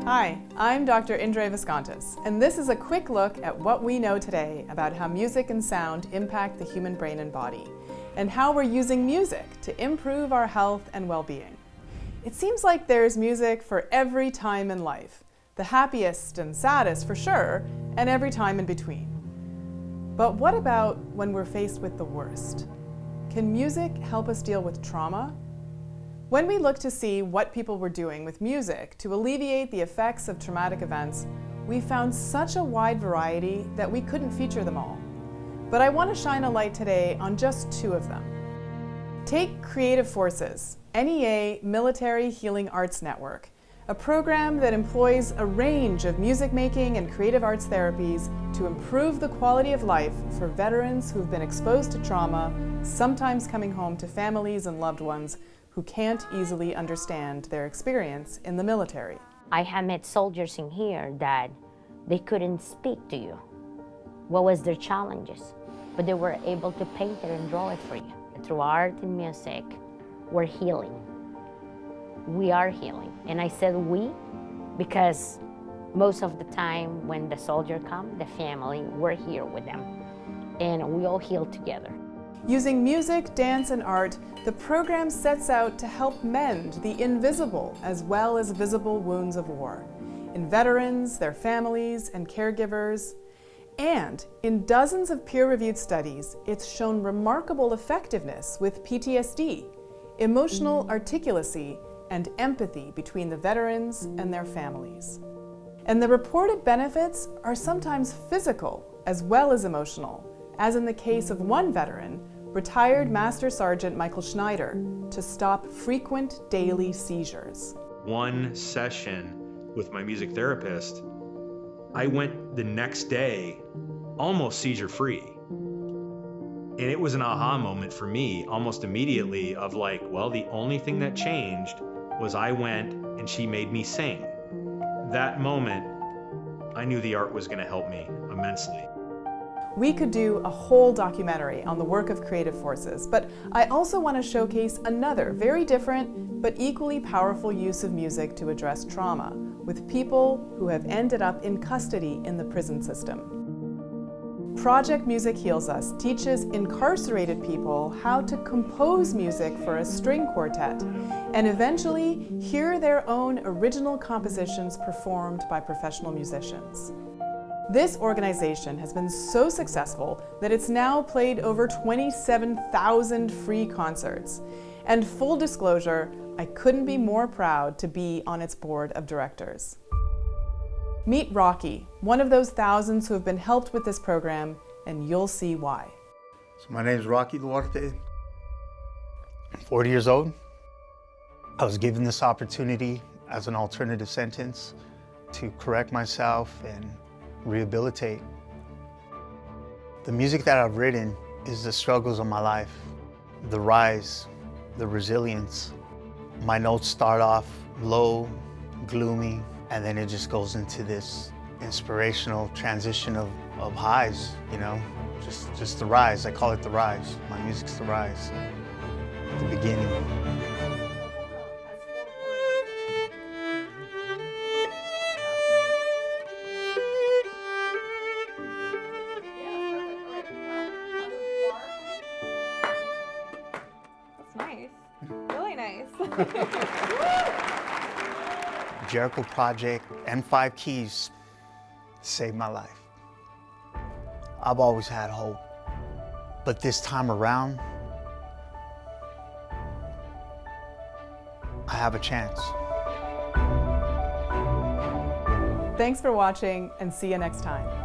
Hi, I'm Dr. Indre Viskontos, and this is a quick look at what we know today about how music and sound impact the human brain and body, and how we're using music to improve our health and well-being. It seems like there's music for every time in life, the happiest and saddest for sure, and every time in between. But what about when we're faced with the worst? Can music help us deal with trauma? When we looked to see what people were doing with music to alleviate the effects of traumatic events, we found such a wide variety that we couldn't feature them all. But I want to shine a light today on just two of them. Take Creative Forces, NEA Military Healing Arts Network, a program that employs a range of music making and creative arts therapies to improve the quality of life for veterans who've been exposed to trauma, sometimes coming home to families and loved ones who can't easily understand their experience in the military. I have met soldiers in here that they couldn't speak to you. What was their challenges? But they were able to paint it and draw it for you. Through art and music, we're healing. We are healing. And I said we because most of the time when the soldier comes, the family, we're here with them. And we all heal together. Using music, dance, and art, the program sets out to help mend the invisible as well as visible wounds of war in veterans, their families, and caregivers. And in dozens of peer-reviewed studies, it's shown remarkable effectiveness with PTSD, emotional articulacy, and empathy between the veterans and their families. And the reported benefits are sometimes physical as well as emotional, as in the case of one veteran, retired Master Sergeant Michael Schneider, to stop frequent daily seizures. One session with my music therapist, I went the next day almost seizure-free. And it was an aha moment for me almost immediately of like, well, the only thing that changed was I went and she made me sing. That moment, I knew the art was going to help me immensely. We could do a whole documentary on the work of Creative Forces, but I also want to showcase another very different but equally powerful use of music to address trauma with people who have ended up in custody in the prison system. Project Music Heals Us teaches incarcerated people how to compose music for a string quartet and eventually hear their own original compositions performed by professional musicians. This organization has been so successful that it's now played over 27,000 free concerts. And full disclosure, I couldn't be more proud to be on its board of directors. Meet Rocky, one of those thousands who have been helped with this program, and you'll see why. So my name is Rocky Duarte. I'm 40 years old. I was given this opportunity as an alternative sentence to correct myself and rehabilitate. The music that I've written is the struggles of my life, the rise, the resilience. My notes start off low, gloomy, and then it just goes into this inspirational transition of highs, you know, just the rise. I call it the rise. My music's the rise, the beginning. Nice. Really nice. Jericho Project and 5 Keys saved my life. I've always had hope, but this time around, I have a chance. Thanks for watching, and see you next time.